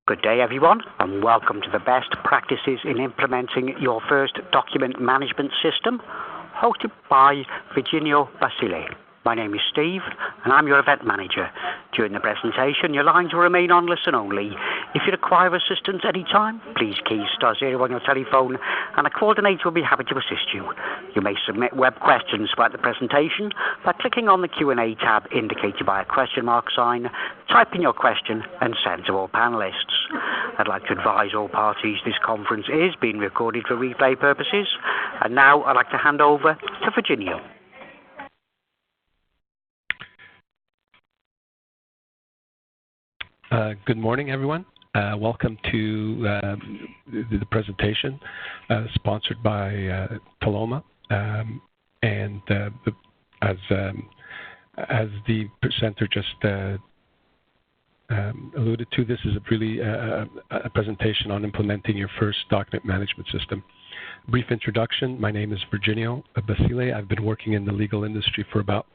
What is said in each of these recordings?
Good day, everyone, and welcome to the Best Practices in Implementing Your First Document Management System, hosted by Virginio Basile. My name is Steve, and I'm your event manager. During the presentation, your lines will remain on listen only. If you require assistance at any time, please key *0 on your telephone, and a coordinator will be happy to assist you. You may submit web questions throughout the presentation by clicking on the Q&A tab indicated by a question mark sign, type in your question, and send to all panelists. I'd like to advise all parties this conference is being recorded for replay purposes. And now I'd like to hand over to Virginio. Good morning, everyone. Welcome to the presentation sponsored by TLOMA. As the presenter just alluded to, this is really a presentation on implementing your first document management system. Brief introduction. My name is Virginio Basile. I've been working in the legal industry for about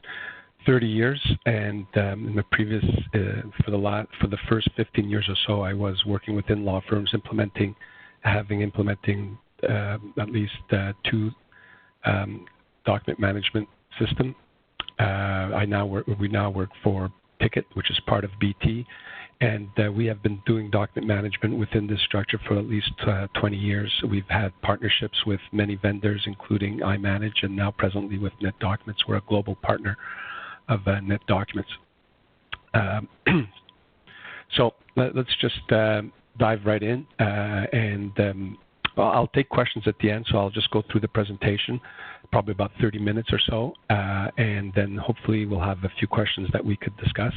30 years, and in the previous, for the first 15 years or so, I was working within law firms implementing at least two document management system. We now work for Tikit, which is part of BT, and we have been doing document management within this structure for at least 20 years. We've had partnerships with many vendors, including iManage, and now presently with NetDocuments. We're a global partner of NetDocuments. So let's just dive right in, and I'll take questions at the end, so I'll just go through the presentation, probably about 30 minutes or so, and then hopefully we'll have a few questions that we could discuss.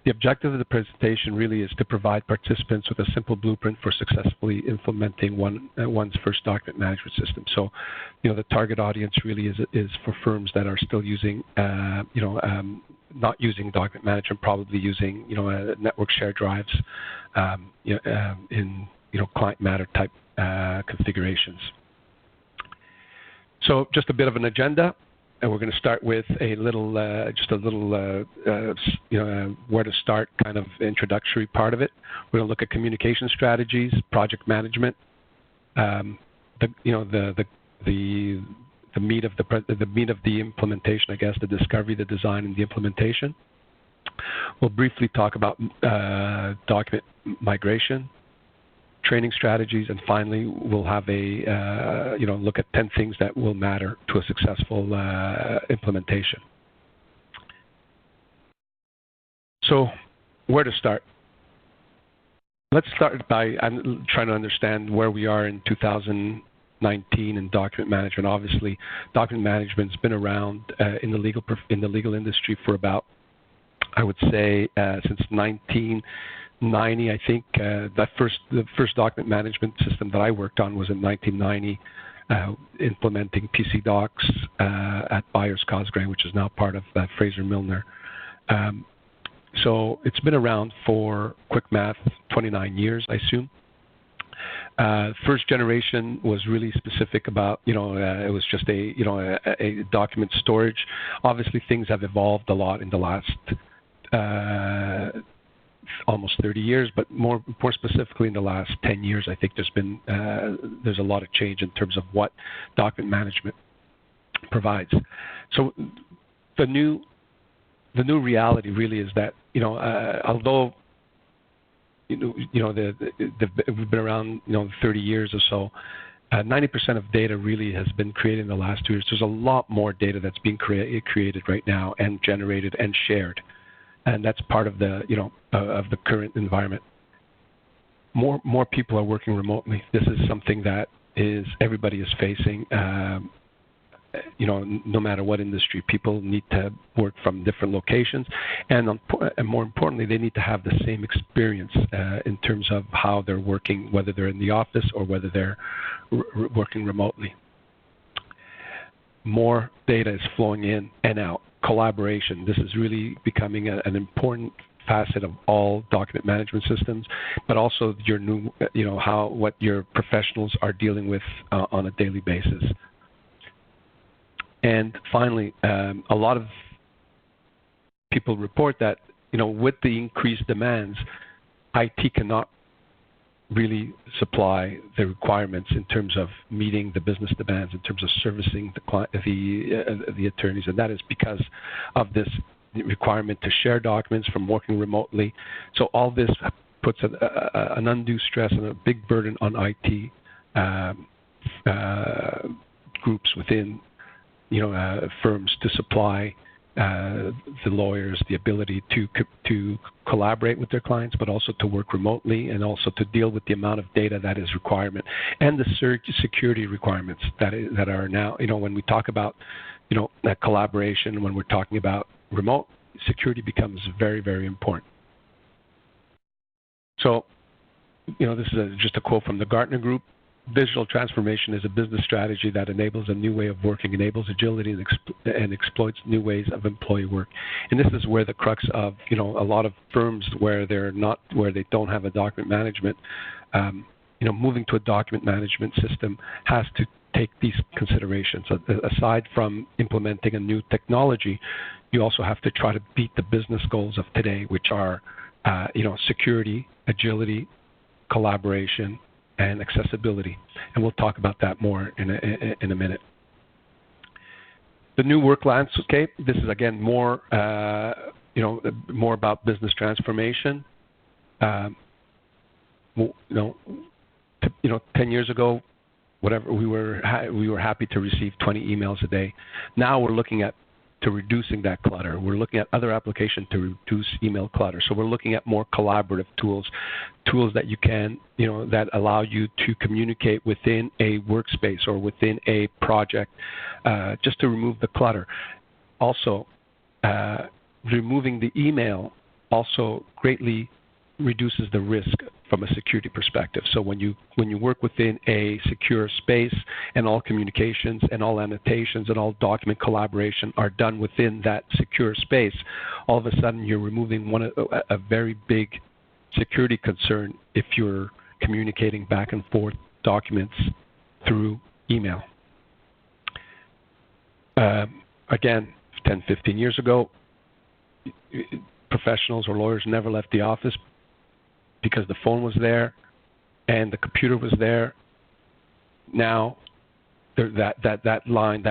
The objective of the presentation really is to provide participants with a simple blueprint for successfully implementing one's first document management system. So, the target audience really is for firms that are still using, not using document management, probably using, network share drives in, client matter type configurations. So, just a bit of an agenda. And we're going to start with a little, where to start kind of introductory part of it. We're going to look at communication strategies, project management, the meat of the implementation, I guess, the discovery, the design, and the implementation. We'll briefly talk about document migration, training strategies, and finally we'll have a look at 10 things that will matter to a successful implementation. So where to start? Let's start by trying to understand where we are in 2019 in document management. Obviously, document management's been around in the legal industry for about, I would say, since 1990, I think. The first document management system that I worked on was in 1990, implementing PC Docs at Byers Cosgrave, which is now part of Fraser Milner. So it's been around for, quick math, 29 years, I assume. First generation was really specific about, it was just a document storage. Obviously, things have evolved a lot in the last almost 30 years, but more specifically in the last 10 years, I think there's a lot of change in terms of what document management provides. So the new reality really is that although we've been around 30 years or so, 90% of data really has been created in the last 2 years. There's a lot more data that's being created right now and generated and shared. And that's part of the, of the current environment. More people are working remotely. This is something that everybody is facing. No matter what industry, people need to work from different locations, and more importantly, they need to have the same experience in terms of how they're working, whether they're in the office or whether they're working remotely. More data is flowing in and out. Collaboration. This is really becoming an important facet of all document management systems, but also your new, what your professionals are dealing with on a daily basis. And finally, a lot of people report that, with the increased demands, IT cannot really supply the requirements in terms of meeting the business demands, in terms of servicing the attorneys, and that is because of this requirement to share documents from working remotely. So all this puts an undue stress and a big burden on IT groups within firms to supply the lawyers the ability to collaborate with their clients, but also to work remotely and also to deal with the amount of data that is requirement and the security requirements that are now, when we talk about, that collaboration, when we're talking about remote, security becomes very, very important. So, this is just a quote from the Gartner Group. Digital transformation is a business strategy that enables a new way of working, enables agility, and exploits new ways of employee work. And this is where the crux of, a lot of firms where they don't have a document management, moving to a document management system has to take these considerations. Aside from implementing a new technology, you also have to try to beat the business goals of today, which are, security, agility, collaboration, and accessibility. And we'll talk about that more in a minute. The new work landscape, this is again more, more about business transformation. 10 years ago, we were happy to receive 20 emails a day. Now we're looking at reducing that clutter. We're looking at other applications to reduce email clutter. So we're looking at more collaborative tools that you can, that allow you to communicate within a workspace or within a project, just to remove the clutter. Also, removing the email also greatly reduces the risk from a security perspective. So when you work within a secure space and all communications and all annotations and all document collaboration are done within that secure space, all of a sudden you're removing a very big security concern if you're communicating back and forth documents through email. Again, 10, 15 years ago, professionals or lawyers never left the office because the phone was there and the computer was there. Now, that line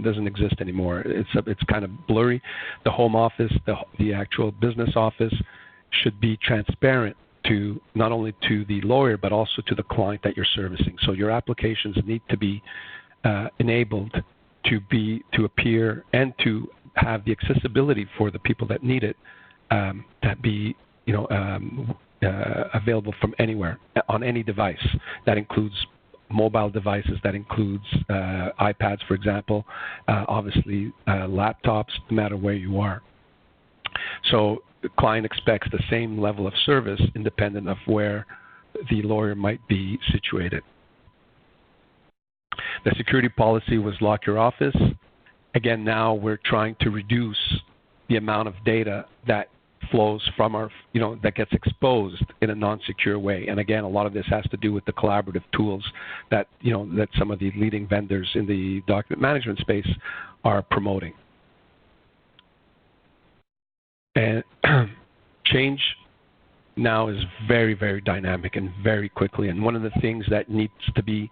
doesn't exist anymore. It's kind of blurry. The home office, the actual business office, should be transparent to not only to the lawyer but also to the client that you're servicing. So your applications need to be enabled to appear and to have the accessibility for the people that need it, that be available from anywhere on any device. That includes mobile devices, that includes iPads, for example, obviously laptops, no matter where you are. So the client expects the same level of service independent of where the lawyer might be situated. The security policy was lock your office. Again, now we're trying to reduce the amount of data that flows from our, that gets exposed in a non-secure way. And again, a lot of this has to do with the collaborative tools that, that some of the leading vendors in the document management space are promoting. And change now is very, very dynamic and very quickly. And one of the things that needs to be,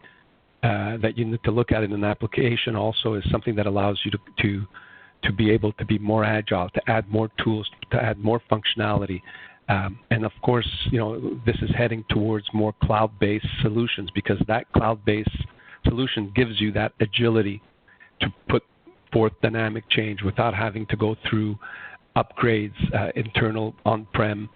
that you need to look at in an application also is something that allows you to be able to be more agile, to add more tools, to add more functionality. And of course, this is heading towards more cloud-based solutions, because that cloud-based solution gives you that agility to put forth dynamic change without having to go through upgrades, internal on-prem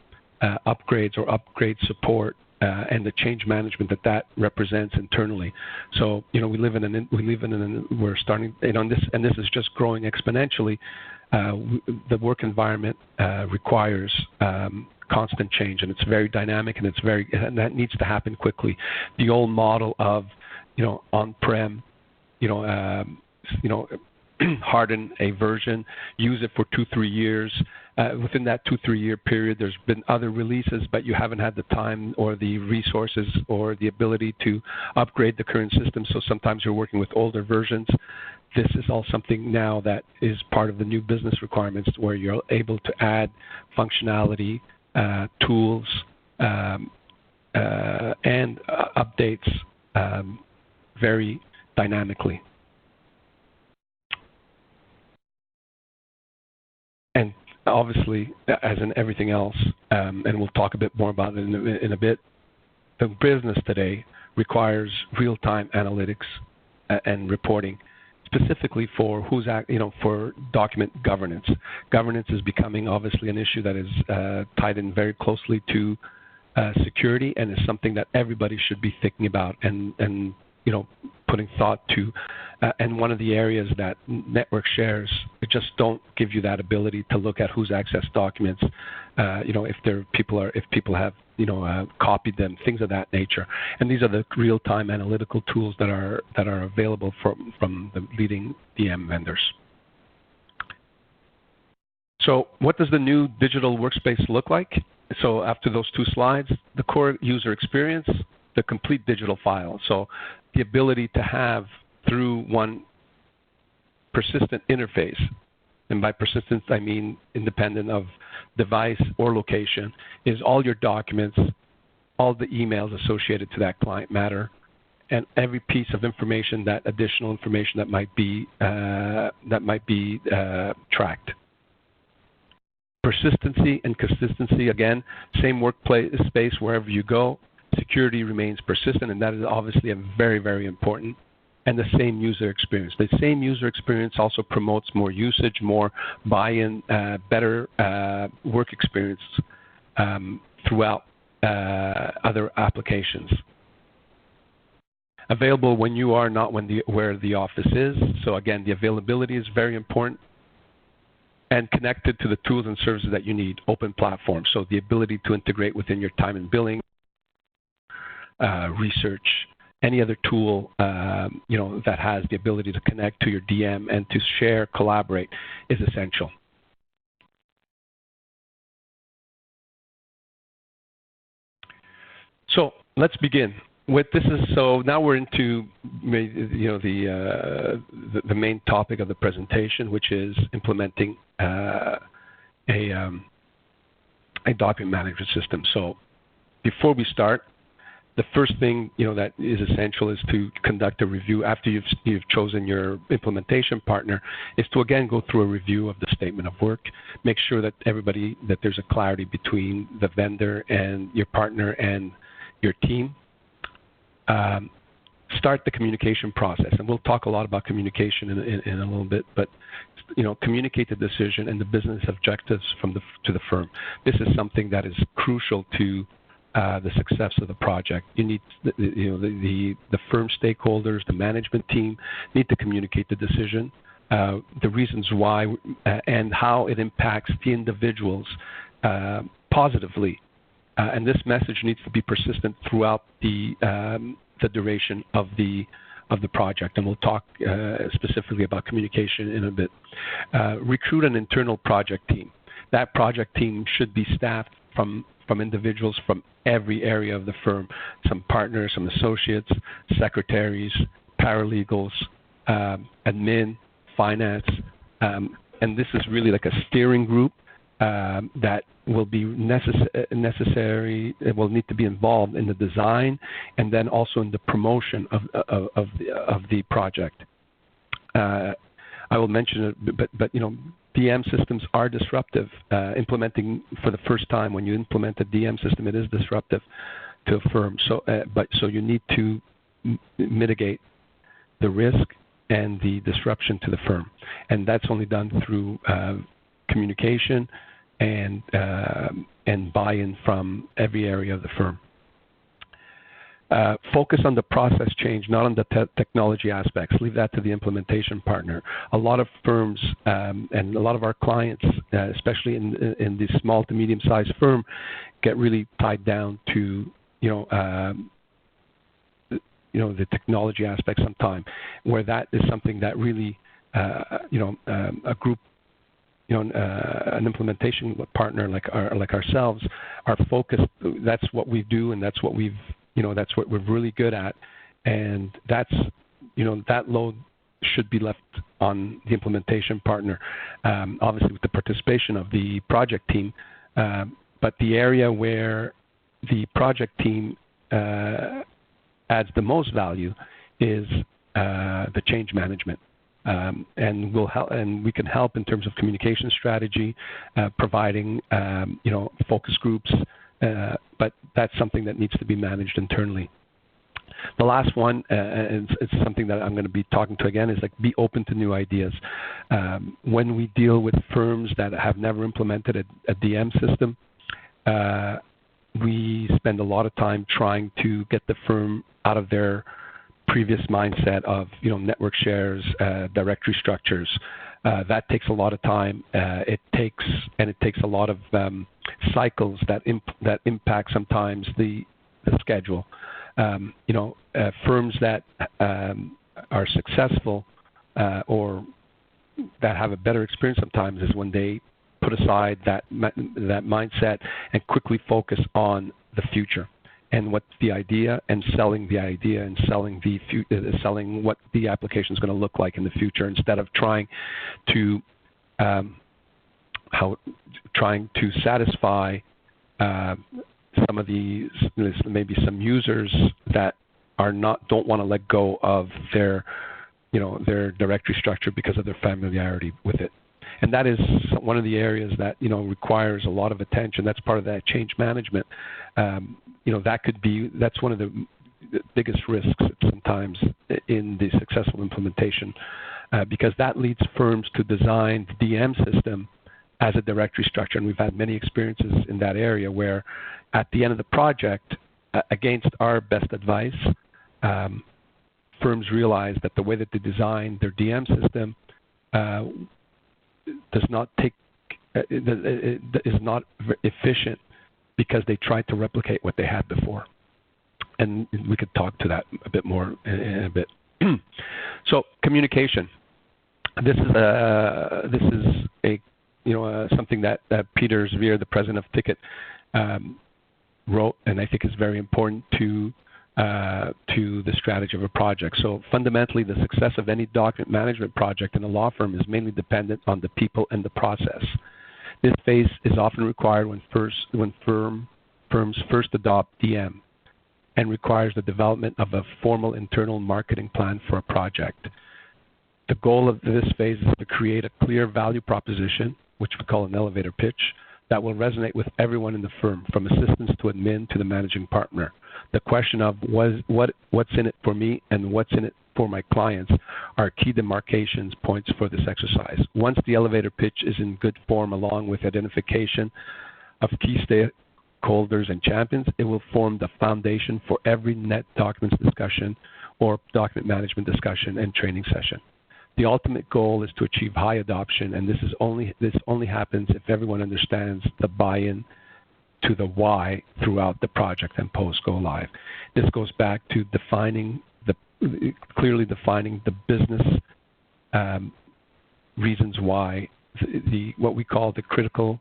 upgrades or upgrade support, and the change management that represents internally. So, we're starting, and this is just growing exponentially. The work environment requires constant change, and it's very dynamic, and that needs to happen quickly. The old model of, on-prem, harden a version, use it for 2-3 years. Within that 2-3 year period, there's been other releases, but you haven't had the time or the resources or the ability to upgrade the current system. So sometimes you're working with older versions. This is all something now that is part of the new business requirements, where you're able to add functionality, tools, and updates very dynamically. And obviously, as in everything else, and we'll talk a bit more about it in a bit, the business today requires real-time analytics and reporting, specifically for for document governance. Governance is becoming obviously an issue that is tied in very closely to security, and is something that everybody should be thinking about and putting thought to. And one of the areas that network shares just don't give you that ability to look at who's accessed documents, if people have copied them, things of that nature. And these are the real-time analytical tools that are available from the leading DM vendors. So what does the new digital workspace look like? So after those two slides, the core user experience, the complete digital file. So the ability to have through one persistent interface, and by persistence I mean independent of device or location, is all your documents, all the emails associated to that client matter, and every piece of information, that additional information that might be tracked. Persistency and consistency, again, same workplace space wherever you go. Security remains persistent, and that is obviously a very, very important. And the same user experience. The same user experience also promotes more usage, more buy-in, better work experience throughout other applications. Available when you are, not where the office is. So again, the availability is very important. And connected to the tools and services that you need, open platform. So the ability to integrate within your time and billing, research, any other tool that has the ability to connect to your DM and to share, collaborate is essential. So let's begin with this. So now we're into the main topic of the presentation, which is implementing a document management system. So before we start, the first thing that is essential is to conduct a review after you've chosen your implementation partner. Is to again go through a review of the statement of work, make sure that there's a clarity between the vendor and your partner and your team. Start the communication process, and we'll talk a lot about communication in a little bit. But communicate the decision and the business objectives to the firm. This is something that is crucial to the success of the project. You need the firm stakeholders, the management team need to communicate the decision, the reasons why, and how it impacts the individuals positively. And this message needs to be persistent throughout the duration of the project, and we'll talk specifically about communication in a bit. Recruit an internal project team. That project team should be staffed from individuals from every area of the firm, some partners, some associates, secretaries, paralegals, admin, finance, and this is really like a steering group that will be necessary. It will need to be involved in the design and then also in the promotion of the project. I will mention it, but DM systems are disruptive. Implementing for the first time, when you implement a DM system, it is disruptive to a firm. So you need to mitigate the risk and the disruption to the firm, and that's only done through communication and buy-in from every area of the firm. Focus on the process change, not on the technology aspects. Leave that to the implementation partner. A lot of firms and a lot of our clients, especially in the small to medium-sized firm, get really tied down to the technology aspect sometimes, where that is something that really a group, an implementation partner like ourselves are focused. That's what we do, and that's what that's what we're really good at, and that's that load should be left on the implementation partner, obviously with the participation of the project team. But the area where the project team adds the most value is the change management. And we can help in terms of communication strategy, providing focus groups, but that's something that needs to be managed internally. The last one, and it's something that I'm going to be talking to again, is like be open to new ideas. When we deal with firms that have never implemented a DM system, we spend a lot of time trying to get the firm out of their previous mindset of network shares, directory structures. That takes a lot of time. It takes a lot of cycles that impact sometimes the schedule. Firms that are successful or that have a better experience sometimes is when they put aside that mindset and quickly focus on the future and what the idea and selling the idea and selling what the application is going to look like in the future, instead of trying to satisfy some of these, maybe some users that don't want to let go of their directory structure because of their familiarity with it. And that is one of the areas that requires a lot of attention. That's part of that change management. That's one of the biggest risks sometimes in the successful implementation, because that leads firms to design the DM system as a directory structure. And we've had many experiences in that area where at the end of the project, against our best advice, firms realize that the way that they design their DM system is not efficient because they tried to replicate what they had before. And we could talk to that a bit more in a bit. So communication. This is something that Peter Zvier, the president of Tikit, wrote, and I think is very important to the strategy of a project. So fundamentally, the success of any document management project in a law firm is mainly dependent on the people and the process. This phase is often required when firms first adopt DM, and requires the development of a formal internal marketing plan for a project. The goal of this phase is to create a clear value proposition, which we call an elevator pitch, that will resonate with everyone in the firm, from assistants to admin to the managing partner. The question of what's in it for me and what's in it for my clients are key demarcations points for this exercise. Once the elevator pitch is in good form, along with identification of key stakeholders and champions, it will form the foundation for every net documents discussion or document management discussion and training session. The ultimate goal is to achieve high adoption, and this only happens if everyone understands the buy-in to the why throughout the project and post-go live. This goes back to clearly defining the business reasons why, what we call the critical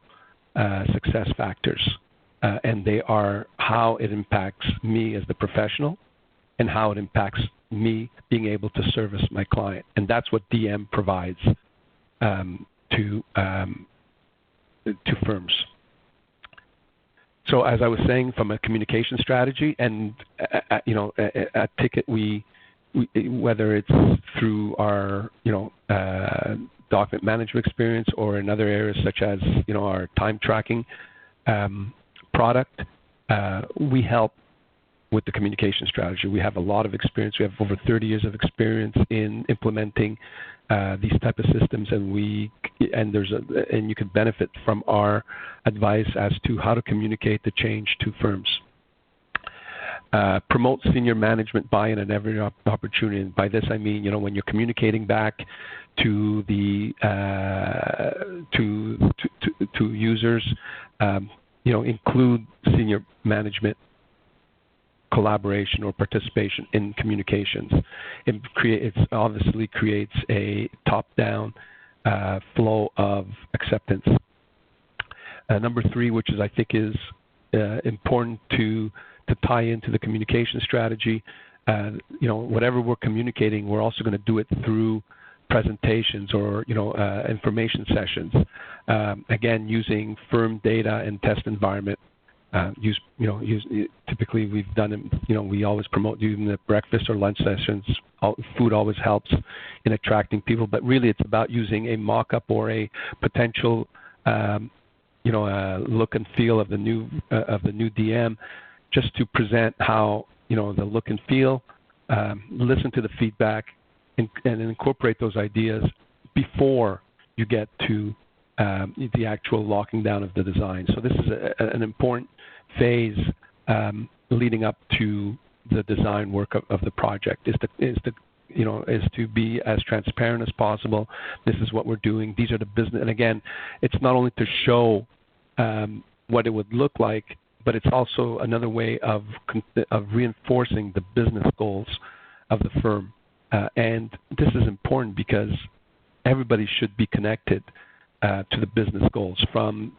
success factors, and they are how it impacts me as the professional and how it impacts me being able to service my client. And that's what DM provides to firms. So as I was saying, from a communication strategy, and at Tikit, we whether it's through our document management experience or in other areas such as our time tracking product, we help with the communication strategy. We have a lot of experience. We have over 30 years of experience in implementing these type of systems, and you can benefit from our advice as to how to communicate the change to firms. Promote senior management buy-in at every opportunity. And by this I mean, when you're communicating back to the to users, include senior management collaboration or participation in communications. It obviously creates a top-down flow of acceptance. Number 3, which I think is important to tie into the communication strategy. Whatever we're communicating, we're also going to do it through presentations or information sessions. Again, using firm data and test environment Typically we've done it, we always promote using the breakfast or lunch sessions. Food always helps in attracting people, but really it's about using a mock-up or a potential, look and feel of the new DM, just to present how, the look and feel, listen to the feedback, and incorporate those ideas before you get to the actual locking down of the design. So this is an important phase leading up to the design work of the project, is to be as transparent as possible. This is what we're doing. These are the business. And again, it's not only to show what it would look like, but it's also another way of reinforcing the business goals of the firm. And this is important because everybody should be connected to the business goals, from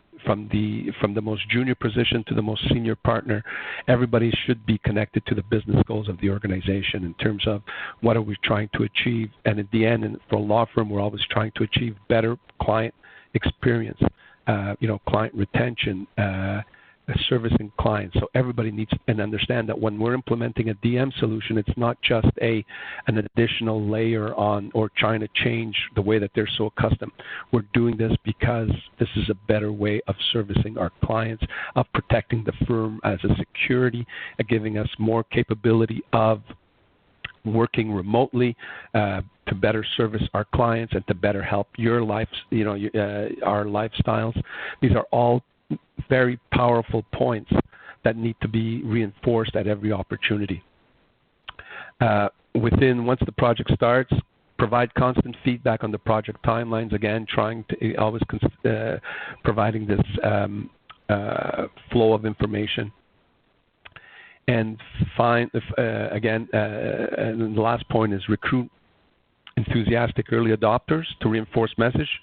the most junior position to the most senior partner. Everybody should be connected to the business goals of the organization in terms of what are we trying to achieve. And at the end, and for a law firm, we're always trying to achieve better client experience, client retention, servicing clients. So everybody needs to understand that when we're implementing a DM solution, it's not just an additional layer on or trying to change the way that they're so accustomed. We're doing this because this is a better way of servicing our clients, of protecting the firm as a security, giving us more capability of working remotely to better service our clients and to better help your lives, our lifestyles. These are all very powerful points that need to be reinforced at every opportunity. Once the project starts, provide constant feedback on the project timelines. Again, trying to always providing this flow of information. And and the last point is recruit enthusiastic early adopters to reinforce message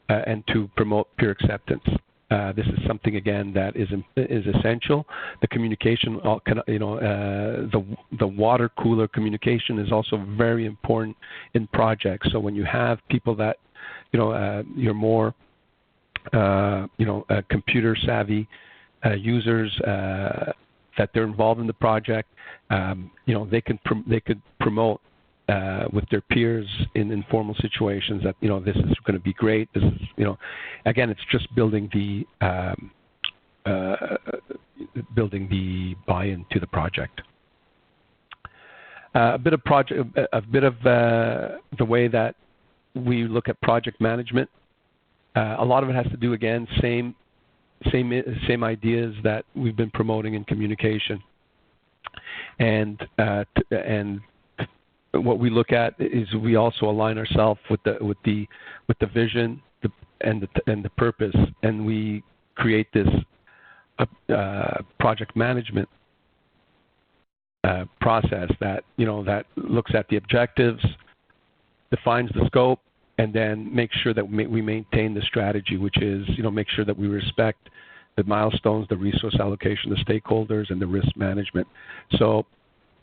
and to promote peer acceptance. This is something, again, that is essential. The communication, the water cooler communication is also very important in projects. So when you have people that, you're more, computer savvy users, that they're involved in the project, they could promote with their peers in informal situations that this is going to be great. This is again, it's just building the buy-in to the project. A bit of the way that we look at project management. A lot of it has to do, again, same ideas that we've been promoting in communication, and what we look at is we also align ourselves with the vision and the purpose, and we create this project management process that that looks at the objectives, defines the scope, and then make sure that we maintain the strategy, which is make sure that we respect the milestones, the resource allocation, the stakeholders, and the risk management. So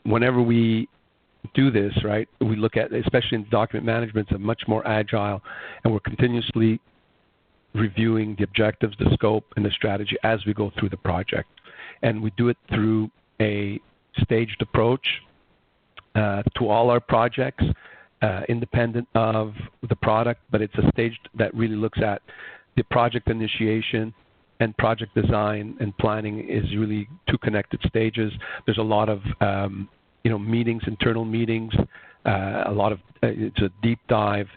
whenever we do this, right, we look at, especially in document management, it's a much more agile, and we're continuously reviewing the objectives, the scope, and the strategy as we go through the project. And we do it through a staged approach to all our projects, independent of the product, but it's a stage that really looks at the project initiation and project design and planning is really two connected stages. There's a lot of meetings, internal meetings, it's a deep dive.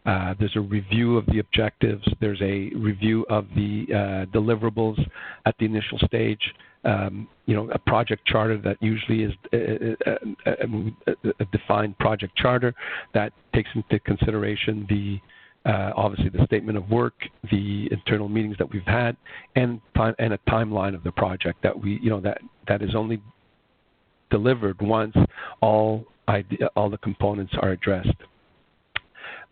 There's a review of the objectives. There's a review of the deliverables at the initial stage. A project charter that usually is a defined project charter that takes into consideration obviously the statement of work, the internal meetings that we've had, and a timeline of the project that that is only delivered once all the components are addressed.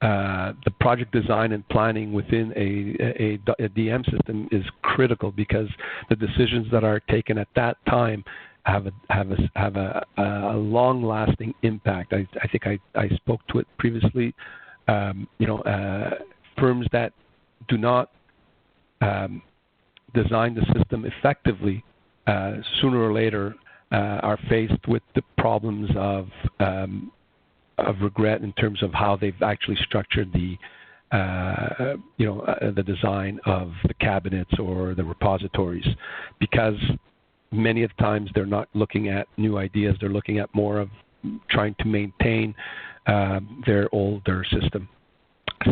The project design and planning within a DM system is critical because the decisions that are taken at that time have a long-lasting impact. I think I spoke to it previously. Firms that do not design the system effectively, sooner or later are faced with the problems of regret in terms of how they've actually structured the the design of the cabinets or the repositories, because many of the times they're not looking at new ideas, they're looking at more of trying to maintain their older system.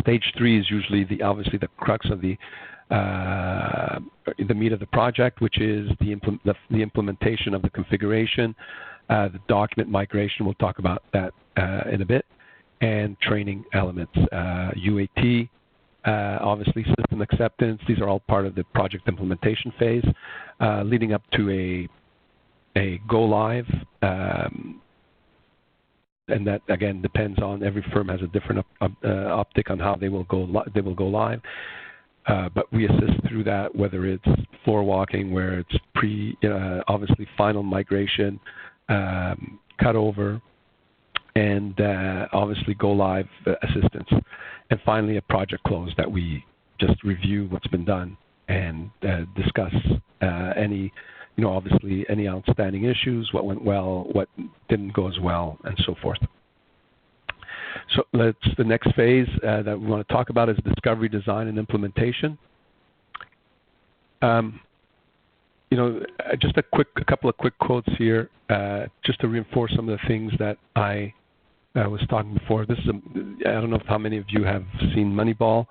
Stage 3 is usually obviously the crux of the meat of the project, which is the implementation of the configuration, the document migration. We'll talk about that in a bit, and training elements, UAT, obviously system acceptance. These are all part of the project implementation phase, leading up to a go live. And that again depends on, every firm has a different optic on how they will go live. But we assist through that, whether it's floor walking, where it's obviously final migration, cutover, and obviously go live assistance. And finally, a project close that we just review what's been done and discuss any obviously any outstanding issues, what went well, what didn't go as well, and so forth. So the next phase that we want to talk about is discovery, design, and implementation. Just a couple of quick quotes here, just to reinforce some of the things that I was talking before. This is I don't know how many of you have seen Moneyball.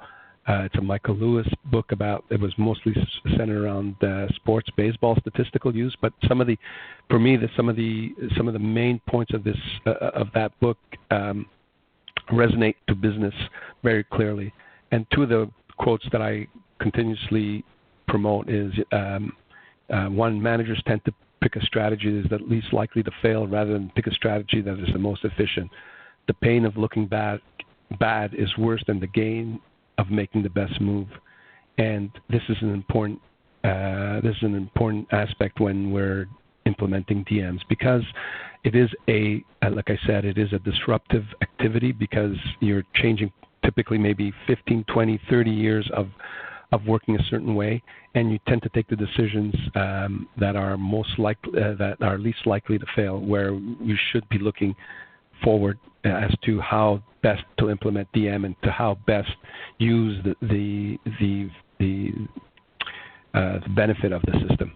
It's a Michael Lewis book it was mostly centered around sports, baseball statistical use. But some of the main points of that book resonate to business very clearly. And two of the quotes that I continuously promote is one, managers tend to pick a strategy that is the least likely to fail rather than pick a strategy that is the most efficient. The pain of looking bad is worse than the gain of making the best move. And this is an important aspect when we're implementing DMs, because it is like I said, it is a disruptive activity, because you're changing typically maybe 15, 20, 30 years of working a certain way, and you tend to take the decisions that are least likely to fail, where you should be looking forward as to how best to implement DM and to how best use the benefit of the system.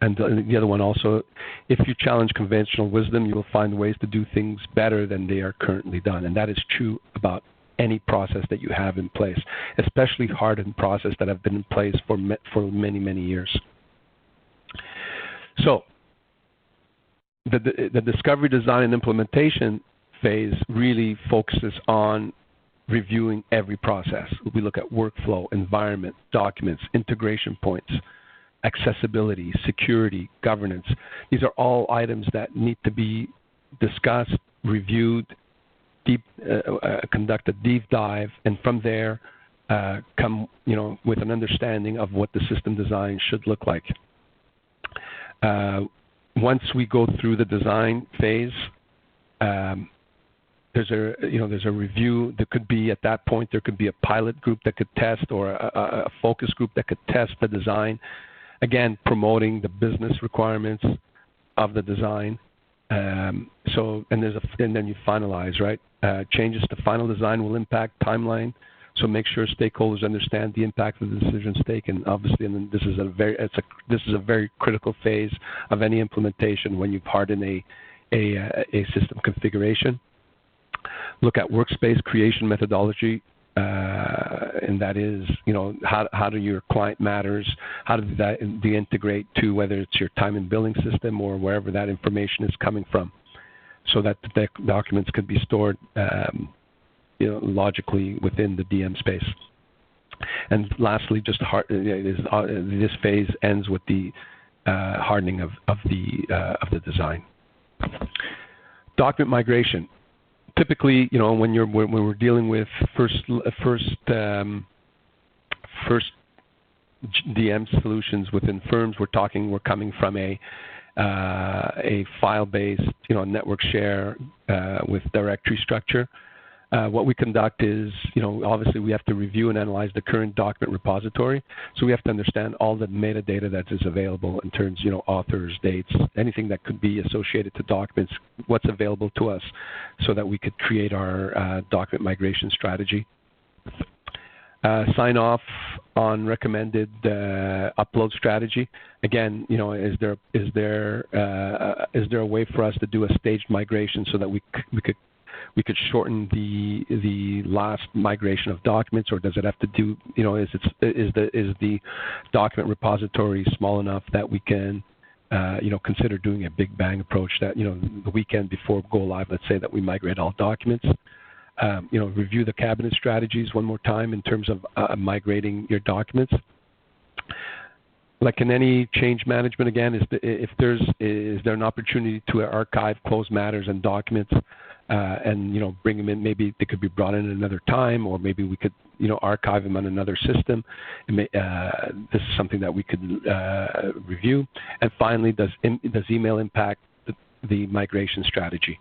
And the other one also, if you challenge conventional wisdom, you will find ways to do things better than they are currently done. And that is true about any process that you have in place, especially hardened process that have been in place for many, many years. So the discovery, design, and implementation phase really focuses on reviewing every process. We look at workflow, environment, documents, integration points, accessibility, security, governance. These are all items that need to be discussed, reviewed, conduct a deep dive, and from there come with an understanding of what the system design should look like. Once we go through the design phase, there's a review. There could be, at that point, there could be a pilot group that could test, or a focus group that could test the design. Again, promoting the business requirements of the design. And then you finalize, right? Changes to final design will impact timeline. So make sure stakeholders understand the impact of the decisions taken. Obviously, and this is a very critical phase of any implementation when you've hardened a system configuration. Look at workspace creation methodology, and that is, how do your client matters, how do they integrate to whether it's your time and billing system or wherever that information is coming from, so that the documents could be stored logically within the DM space. And lastly, this phase ends with the hardening of the design. Document migration. Typically, when we're dealing with first DM solutions within firms, we're coming from a file-based, network share with directory structure. What we conduct is, obviously we have to review and analyze the current document repository. So we have to understand all the metadata that is available in terms, authors, dates, anything that could be associated to documents, what's available to us, so that we could create our document migration strategy. Sign off on recommended upload strategy. Again, is there a way for us to do a staged migration so that we could shorten the last migration of documents, or does it have to do, is the document repository small enough that we can consider doing a big bang approach that, the weekend before go live, let's say that we migrate all documents. Review the cabinet strategies one more time in terms of migrating your documents. Like in any change management, again, is there an opportunity to archive closed matters and documents, and bring them in? Maybe they could be brought in another time, or maybe we could archive them on another system. This is something that we could review. And finally, does email impact the migration strategy?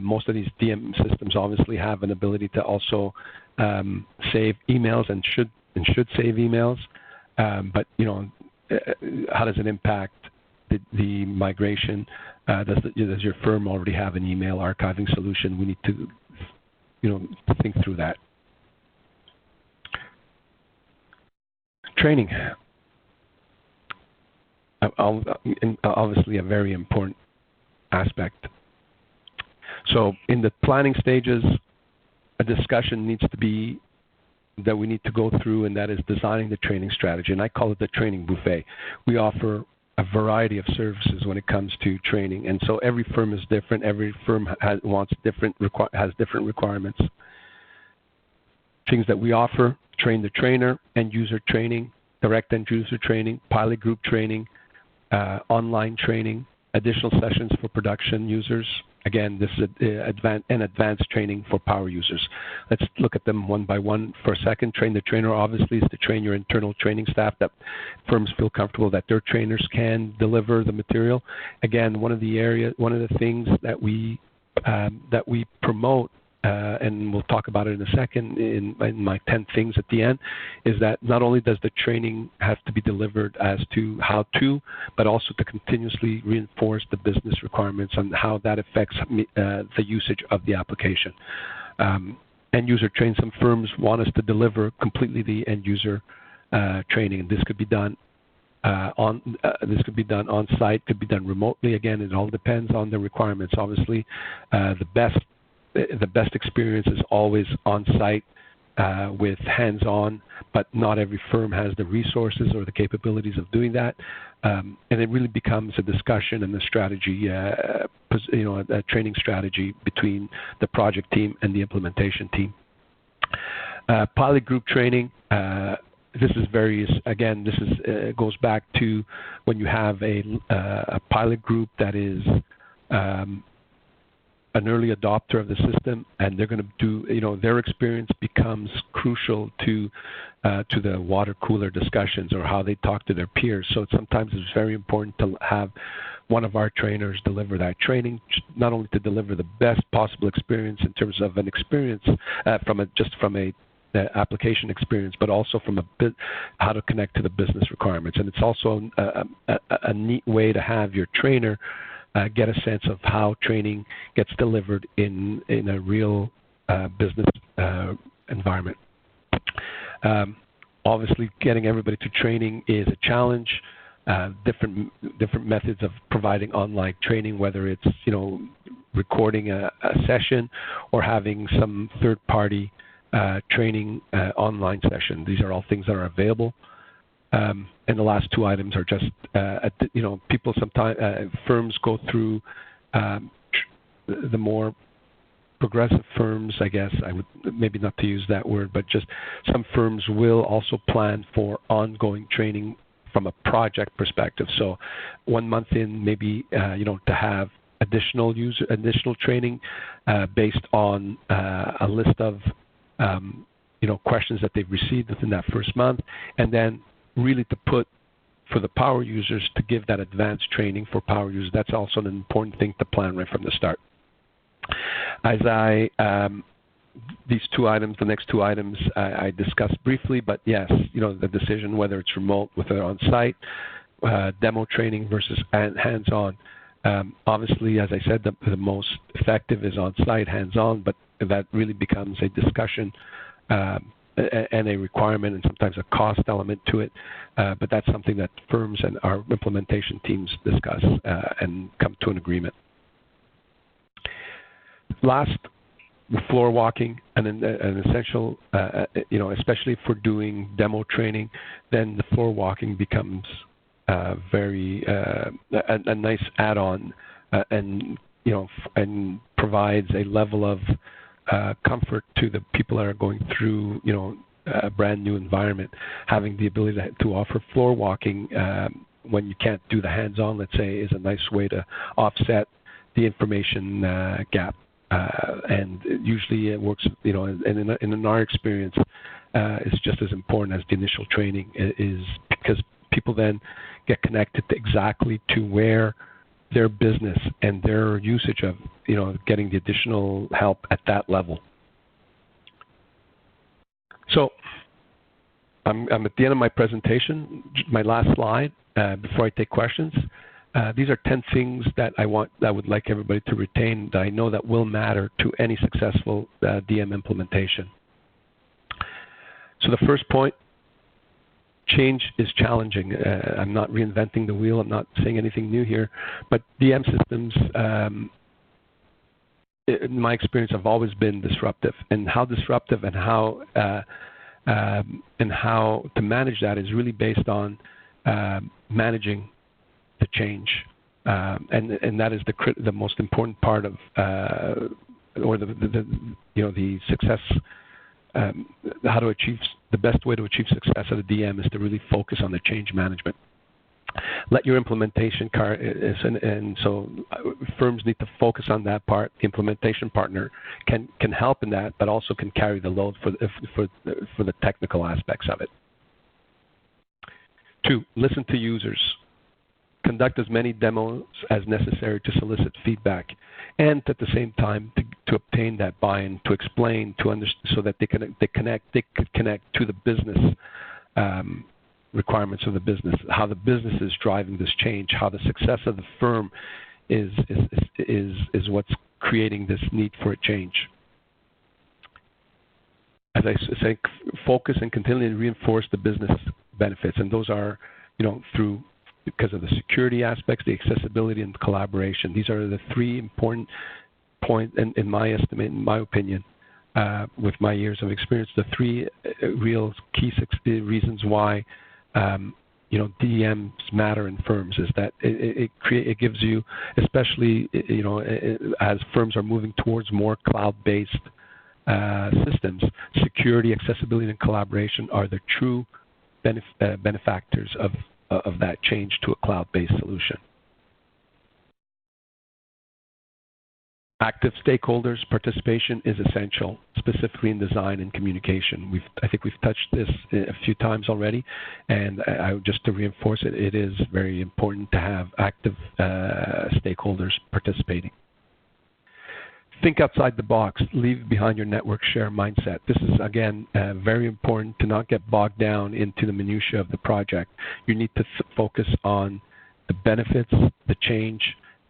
Most of these DM systems obviously have an ability to also save emails and should save emails, but how does it impact the migration? Does your firm already have an email archiving solution? We need to think through that. Training, obviously a very important aspect. So in the planning stages, a discussion needs to be that we need to go through, and that is designing the training strategy. And I call it the training buffet. We offer a variety of services when it comes to training, and so every firm is different. Every firm has different requirements. Things that we offer: train the trainer, end user training, direct end user training, pilot group training, online training, additional sessions for production users. Again, this is advanced training for power users. Let's look at them one by one for a second. Train the trainer, obviously, is to train your internal training staff, that firms feel comfortable that their trainers can deliver the material. Again, one of the things that we promote, and we'll talk about it in a second in my 10 things at the end, is that not only does the training have to be delivered as to how to, but also to continuously reinforce the business requirements and how that affects the usage of the application. End user training, some firms want us to deliver completely the end user training, and this could be done on site, could be done remotely. Again, it all depends on the requirements. Obviously, the best experience is always on site with hands-on, but not every firm has the resources or the capabilities of doing that, and it really becomes a discussion and a strategy, a training strategy between the project team and the implementation team. Pilot group training. This goes back to when you have a pilot group that is an early adopter of the system, and they're going to do, their experience becomes crucial to the water cooler discussions or how they talk to their peers. So sometimes it's very important to have one of our trainers deliver that training, not only to deliver the best possible experience in terms of an experience from a application experience, but also from how to connect to the business requirements. And it's also a neat way to have your trainer get a sense of how training gets delivered in a real business environment. Obviously, getting everybody to training is a challenge. Different methods of providing online training, whether it's recording a session or having some third-party training online session. These are all things that are available. And the last two items are just, people sometimes, firms go through the more progressive firms, I guess, I would maybe not to use that word, but just some firms will also plan for ongoing training from a project perspective. So 1 month in, maybe, to have additional training based on a list of, questions that they've received within that first month, and then really to put for the power users to give that advanced training for power users. That's also an important thing to plan right from the start. As I these two items, the next two items, I discussed briefly, but yes, the decision whether it's remote, whether on-site, demo training versus hands-on. Obviously, as I said, the most effective is on-site, hands-on, but that really becomes a discussion and a requirement and sometimes a cost element to it. But that's something that firms and our implementation teams discuss and come to an agreement. Last, floor walking, an essential, especially for doing demo training, then the floor walking becomes very a nice add-on, and provides a level of comfort to the people that are going through a brand new environment. Having the ability to offer floor walking when you can't do the hands-on, let's say, is a nice way to offset the information gap. And usually it works, and in our experience, it's just as important as the initial training is, because people then get connected exactly to where their business and their usage of, getting the additional help at that level. So I'm at the end of my presentation. My last slide before I take questions. These are 10 things that I would like everybody to retain that I know that will matter to any successful DM implementation. So the first point, change is challenging. I'm not reinventing the wheel. I'm not saying anything new here, but DM systems, in my experience, have always been disruptive. And how disruptive and how to manage that is really based on managing the change, and that is the most important part of or the success. How to achieve the best way to achieve success at a DM is to really focus on the change management. Let your implementation and so firms need to focus on that part. The implementation partner can help in that, but also can carry the load for the technical aspects of it. 2, listen to users. Conduct as many demos as necessary to solicit feedback, and at the same time to obtain that buy-in, to explain, so that they could connect to the business requirements of the business, how the business is driving this change, how the success of the firm is what's creating this need for a change. As I say, focus and continually reinforce the business benefits, and those are, because of the security aspects, the accessibility, and the collaboration. These are the 3 important points, in my estimate, in my opinion, with my years of experience, the 3 real key reasons why DMs matter in firms is that it gives you, especially as firms are moving towards more cloud-based systems, security, accessibility, and collaboration are the true benefactors of that change to a cloud-based solution. Active stakeholders participation is essential, specifically in design and communication. I think we've touched this a few times already, and just to reinforce it, it is very important to have active stakeholders participating. Think outside the box. Leave behind your network share mindset. This is, again, very important to not get bogged down into the minutiae of the project. You need to focus on the benefits, the change,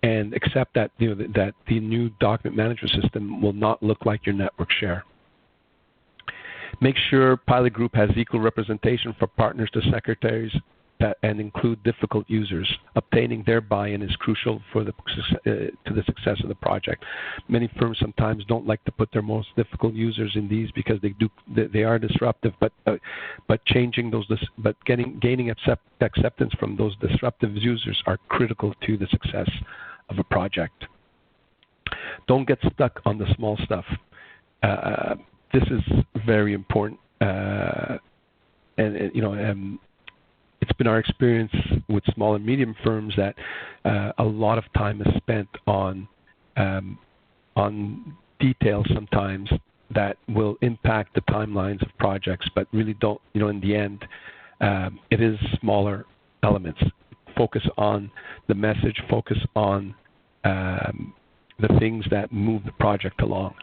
and accept that that the new document management system will not look like your network share. Make sure pilot group has equal representation for partners to secretaries and include difficult users. Obtaining their buy-in is crucial for to the success of the project. Many firms sometimes don't like to put their most difficult users in these because they are disruptive, but changing those, but gaining acceptance from those disruptive users are critical to the success of a project. Don't get stuck on the small stuff. This is very important, it's been our experience with small and medium firms that a lot of time is spent on details sometimes that will impact the timelines of projects, but really don't, in the end, it is smaller elements. Focus on the message, focus on the things that move the project along.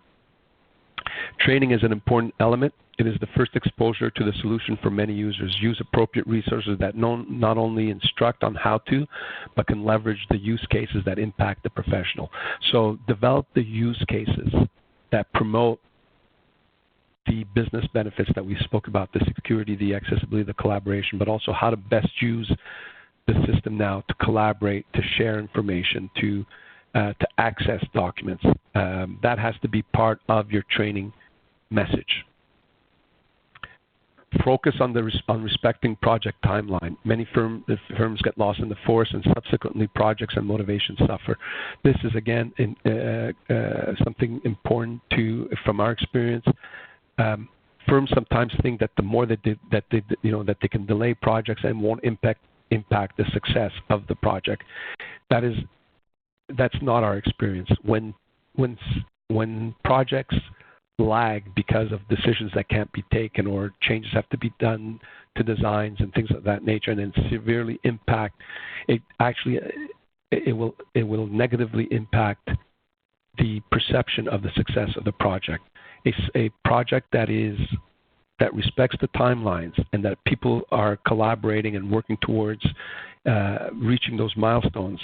Training is an important element. It is the first exposure to the solution for many users. Use appropriate resources that not only instruct on how to, but can leverage the use cases that impact the professional. So develop the use cases that promote the business benefits that we spoke about, the security, the accessibility, the collaboration, but also how to best use the system now to collaborate, to share information, to access documents. That has to be part of your training message. Focus on respecting project timeline. Many firms get lost in the forest, and subsequently projects and motivation suffer. This is again something important from our experience. Firms sometimes think that the more that they can delay projects and won't impact the success of the project. That's not our experience. When projects lag because of decisions that can't be taken or changes have to be done to designs and things of that nature, and then severely impact, it will negatively impact the perception of the success of the project. A project that respects the timelines and that people are collaborating and working towards reaching those milestones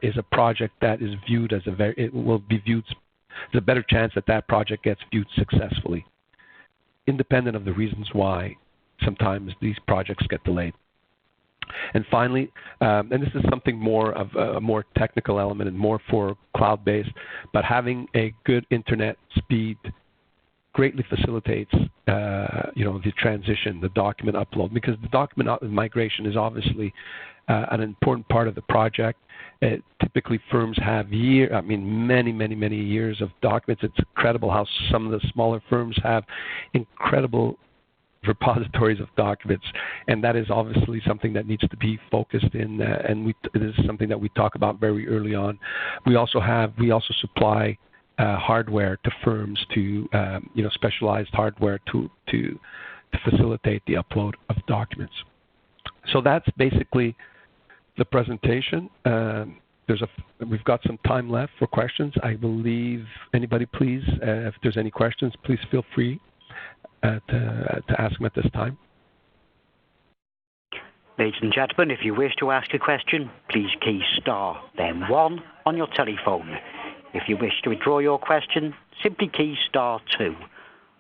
is a project that is viewed as there's a better chance that project gets viewed successfully, independent of the reasons why sometimes these projects get delayed. And finally, and this is something more of a more technical element and more for cloud-based, but having a good internet speed greatly facilitates the transition, the document upload, because the document migration is obviously an important part of the project. Typically, firms have many years of documents. It's incredible how some of the smaller firms have incredible repositories of documents, and that is obviously something that needs to be focused in, and it is something that we talk about very early on. We also supply hardware to firms to specialized hardware to facilitate the upload of documents. So that's basically the presentation. We've got some time left for questions. I believe anybody, please, if there's any questions, please feel free to ask them at this time. Ladies and gentlemen, if you wish to ask a question, please key star, then 1 on your telephone. If you wish to withdraw your question, simply key star 2.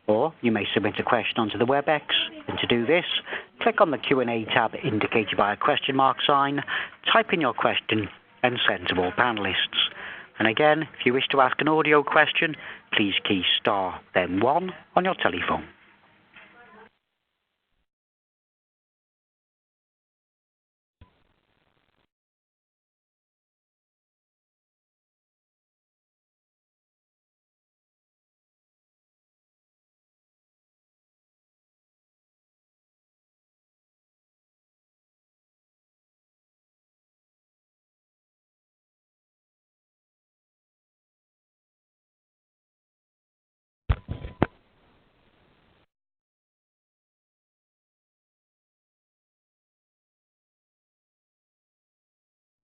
Or you may submit a question onto the WebEx, and to do this, click on the Q&A tab indicated by a question mark sign, type in your question, and send to all panelists. And again, if you wish to ask an audio question, please key star, then 1 on your telephone.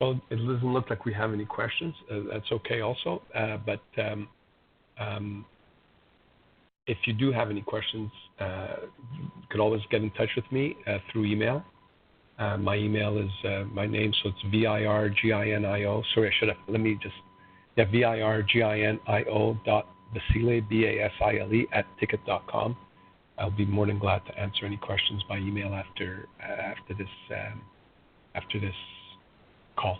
Well, it doesn't look like we have any questions. That's okay also. But if you do have any questions, you can always get in touch with me through email. My email is my name, so it's virginio. Sorry, virginio.basile, Basile, @tikit.com. I'll be more than glad to answer any questions by email after this call.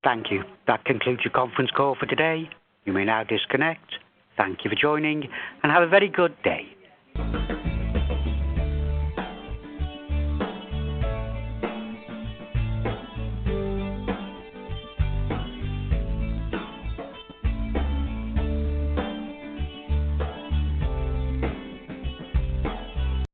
Thank you. That concludes your conference call for today. You may now disconnect. Thank you for joining, and have a very good day.